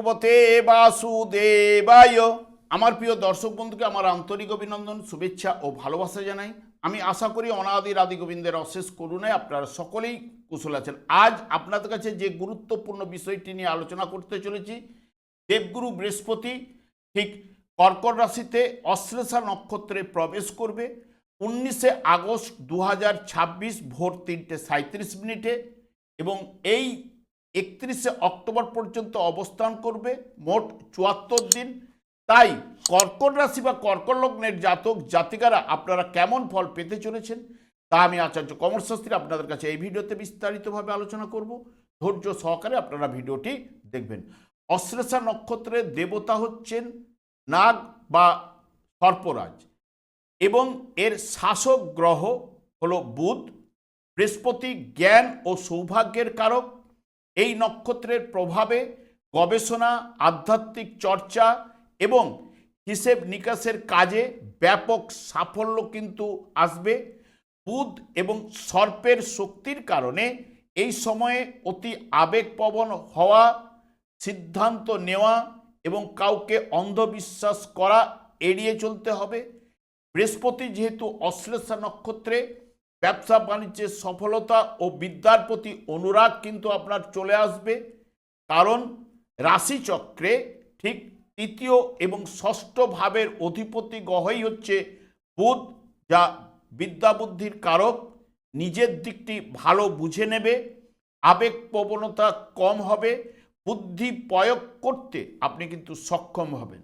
ভগবতে বাসুদেবায়। আমার প্রিয় দর্শক বন্ধুকে আমার আন্তরিক অভিনন্দন, শুভেচ্ছা ও ভালোবাসা জানাই। আমি আশা করি অনাদি আদি গোবিন্দের অশেষ করুণায় আপনারা সকলেই কুশল আছেন। আজ আপনাদের কাছে যে গুরুত্বপূর্ণ বিষয়টি নিয়ে আলোচনা করতে চলেছি, দেবগুরু বৃহস্পতি ঠিক কর্কট রাশিতে অশ্লেষা নক্ষত্রে প্রবেশ করবে 19 আগস্ট 2026 ভোর 3:37 এবং এই 31 অক্টোবর পর্যন্ত অবস্থান করবে, মোট 74 দিন। তাই কর্কট রাশি বা কর্কট লগ্নের জাতক জাতিকারা আপনারা কেমন ফল পেতে চলেছেন তা আমি আচার্য কমল শাস্ত্রী আপনাদের কাছে এই ভিডিওতে বিস্তারিতভাবে আলোচনা করব। ধৈর্য সহকারে আপনারা ভিডিওটি দেখবেন। অশ্লেষা নক্ষত্রের দেবতা হচ্ছেন নাগ বা সর্পরাজ এবং এর শাসক গ্রহ হলো বুধ। বৃহস্পতি জ্ঞান ও সৌভাগ্যের কারক। এই নক্ষত্রের প্রভাবে গবেষণা, আধ্যাত্মিক চর্চা এবং হিসেব নিকাশের কাজে ব্যাপক সাফল্য কিন্তু আসবে। বুধ এবং সর্পের শক্তির কারণে এই সময়ে অতি আবেগপ্রবণ হওয়া, সিদ্ধান্ত নেওয়া এবং কাউকে অন্ধবিশ্বাস করা এড়িয়ে চলতে হবে। বৃহস্পতি যেহেতু অশ্লেষা নক্ষত্রে, ব্যবসা বাণিজ্যের সফলতা ও বিদ্যার প্রতি অনুরাগ কিন্তু আপনার চলে আসবে, কারণ রাশিচক্রে ঠিক তৃতীয় এবং ষষ্ঠ ভাবের অধিপতি গ্রহই হচ্ছে বুধ, যা বিদ্যা বুদ্ধির কারক। নিজের দিকটি ভালো বুঝে নেবে, আবেগপ্রবণতা কম হবে, বুদ্ধি প্রয়োগ করতে আপনি কিন্তু সক্ষম হবেন।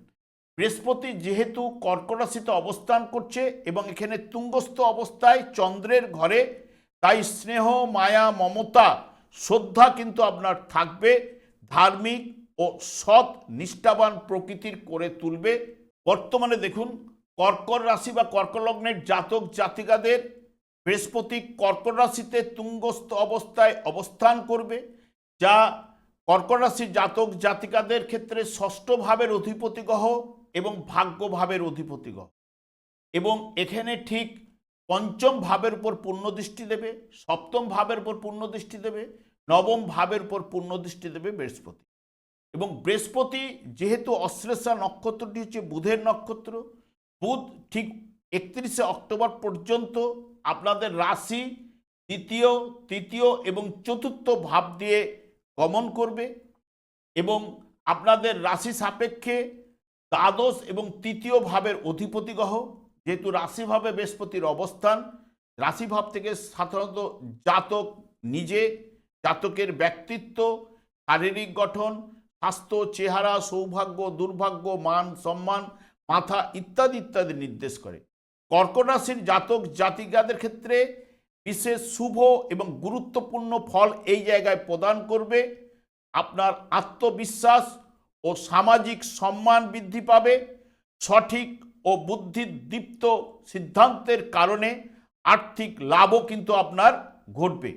বৃহস্পতি যেহেতু কর্কট রাশিতে অবস্থান করছে এবং এখানে তুঙ্গস্থ অবস্থায় চন্দ্রের ঘরে, তাই স্নেহ, মায়া, মমতা, শ্রদ্ধা কিন্তু আপনার থাকবে। ধার্মিক ও সৎ নিষ্ঠাবান প্রকৃতির করে তুলবে। বর্তমানে দেখুন, কর্কট রাশি বা কর্কট লগ্নের জাতক জাতিকাদের বৃহস্পতি কর্কট রাশিতে তুঙ্গস্থ অবস্থায় অবস্থান করবে, যা কর্কট রাশির জাতক জাতিকাদের ক্ষেত্রে ষষ্ঠ ভাবের অধিপতি গ্রহ এবং ভাগ্য ভাবের অধিপতি গ্রহ, এবং এখানে ঠিক পঞ্চম ভাবের উপর পূর্ণ দৃষ্টি দেবে, সপ্তম ভাবের উপর পূর্ণ দৃষ্টি দেবে, নবম ভাবের উপর পূর্ণ দৃষ্টি দেবে বৃহস্পতি। এবং বৃহস্পতি যেহেতু অশ্লেষা নক্ষত্রটি হচ্ছে বুধের নক্ষত্র, বুধ ঠিক 31 অক্টোবর পর্যন্ত আপনাদের রাশি দ্বিতীয়, তৃতীয় এবং চতুর্থ ভাব দিয়ে গমন করবে এবং আপনাদের রাশি সাপেক্ষে দ্বাদশ এবং তৃতীয় ভাবের অধিপতি গ্রহ, যেহেতু রাশিভাবে বৃহস্পতির অবস্থান, রাশিভাব থেকে সাধারণত জাতক নিজে, জাতকের ব্যক্তিত্ব, শারীরিক গঠন, স্বাস্থ্য, চেহারা, সৌভাগ্য, দুর্ভাগ্য, মান সম্মান, মাথা ইত্যাদি ইত্যাদি নির্দেশ করে। কর্কট রাশির জাতক জাতিকাদের ক্ষেত্রে বিশেষ শুভ এবং গুরুত্বপূর্ণ ফল এই জায়গায় প্রদান করবে। আপনার আত্মবিশ্বাস ও সামাজিক সম্মান বৃদ্ধি পাবে। সঠিক ও বুদ্ধিদীপ্ত সিদ্ধান্তের কারণে আর্থিক লাভও কিন্তু আপনার ঘটবে।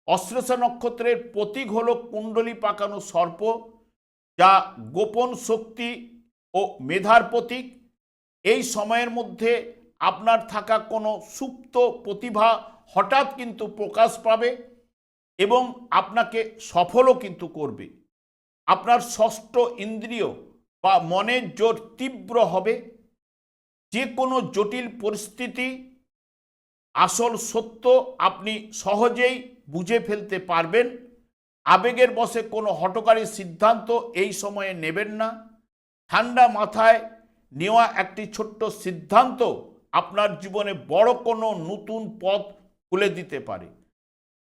অশ্লেষা নক্ষত্রের প্রতীক হল কুণ্ডলী পাকানো সর্প, যা গোপন শক্তি ও মেধার প্রতীক। এই সময়ের মধ্যে আপনার থাকা কোনো সুপ্ত প্রতিভা হঠাৎ কিন্তু প্রকাশ পাবে এবং আপনাকে সফলও কিন্তু করবে। আপনার ষষ্ঠ ইন্দ্রিয় বা মনের জোর তীব্র হবে। যে কোনো জটিল পরিস্থিতি, আসল সত্য আপনি সহজেই বুঝে ফেলতে পারবেন। আবেগের বশে কোনো হঠকারী সিদ্ধান্ত এই সময়ে নেবেন না। ঠান্ডা মাথায় নেওয়া একটি ছোট্ট সিদ্ধান্ত আপনার জীবনে বড় কোনো নতুন পথ খুলে দিতে পারে।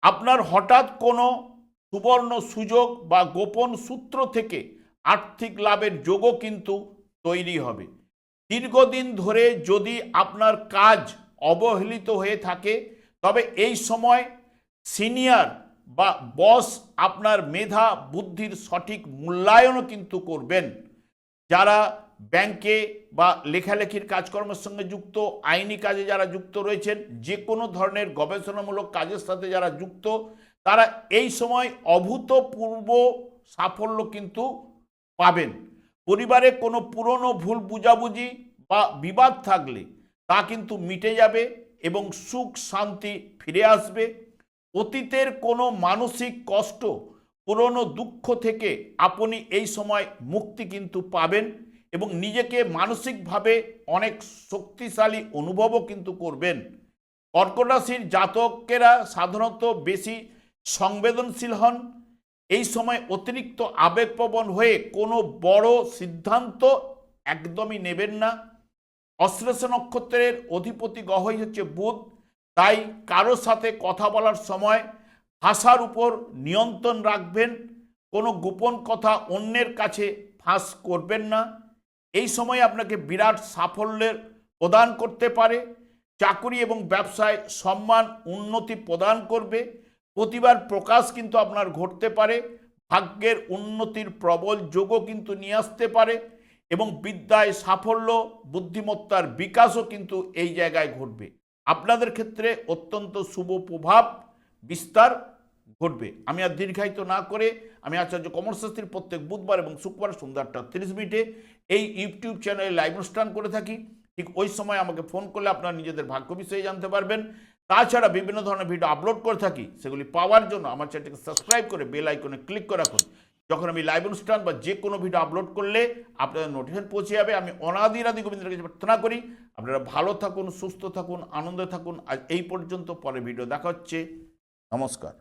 আপনার হঠাৎ কোনো সুবর্ণ সুযোগ বা গোপন সূত্র থেকে আর্থিক লাভের যোগও কিন্তু তৈরি হবে। দীর্ঘদিন ধরে যদি আপনার কাজ অবহেলিত হয়ে থাকে, তবে এই সময় সিনিয়র বা বস আপনার মেধা বুদ্ধির সঠিক মূল্যায়নও কিন্তু করবেন। যারা ব্যাংকে বা লেখালেখির কাজকর্মের সঙ্গে যুক্ত, আইনি কাজে যারা যুক্ত রয়েছেন, যে কোনো ধরনের গবেষণামূলক কাজের সাথে যারা যুক্ত, তারা এই সময় অভূতপূর্ব সাফল্য কিন্তু পাবেন। পরিবারে কোনো পুরনো ভুল বুঝাবুঝি বা বিবাদ থাকলে তা কিন্তু মিটে যাবে এবং সুখ শান্তি ফিরে আসবে। অতীতের কোনো মানসিক কষ্ট পুরনো দুঃখ থেকে আপনি এই সময় মুক্তি কিন্তু পাবেন এবং নিজেকে মানসিকভাবে অনেক শক্তিশালী অনুভবও কিন্তু করবেন। কর্কট রাশির জাতকেরা সাধারণত বেশি সংবেদনশীল হন। এই সময় অতিরিক্ত আবেগপ্রবণ হয়ে কোনো বড় সিদ্ধান্ত একদমই নেবেন না। অশ্লেষ নক্ষত্রের অধিপতি গ্রহই হচ্ছে বুধ, তাই কারো সাথে কথা বলার সময় ভাষার উপর নিয়ন্ত্রণ রাখবেন। কোনো গোপন কথা অন্যের কাছে ফাঁস করবেন না। এই সময় আপনাকে বিরাট সাফল্যের প্রদান করতে পারে। চাকুরি এবং ব্যবসায় সম্মান উন্নতি প্রদান করবে। প্রতিভার প্রকাশ কিন্তু আপনার ঘটতে পারে। ভাগ্যের উন্নতির প্রবল যোগও কিন্তু নিয়ে আসতে পারে এবং বিদ্যায় সাফল্য, বুদ্ধিমত্তার বিকাশও কিন্তু এই জায়গায় ঘটবে। আপনাদের ক্ষেত্রে অত্যন্ত শুভ প্রভাব বিস্তার ঘটবে। আমি আর দীর্ঘায়িত না করে আমি আচার্য কমল শাস্ত্রী প্রত্যেক বুধবার এবং শুক্রবার সন্ধ্যা 8:30 এই ইউটিউব চ্যানেলে লাইভ অনুষ্ঠান করে থাকি। ঠিক ওই সময় আমাকে ফোন করলে আপনারা নিজেদের ভাগ্য বিষয়ে জানতে পারবেন। তাছাড়া বিভিন্ন ধরনের ভিডিও আপলোড করে থাকি, সেগুলি পাওয়ার জন্য আমার চ্যানেলটিকে সাবস্ক্রাইব করে বেল আইকনে ক্লিক করে রাখুন। যখন আমি লাইভ অনুষ্ঠান বা যে কোনো ভিডিও আপলোড করলে আপনাদের নোটিফিকেশন পৌঁছে যাবে। আমি অনাদি রাদি গোবিন্দের কাছে প্রার্থনা করি আপনারা ভালো থাকুন, সুস্থ থাকুন, আনন্দে থাকুন। আজ এই পর্যন্ত, পরে ভিডিও দেখা হচ্ছে। নমস্কার।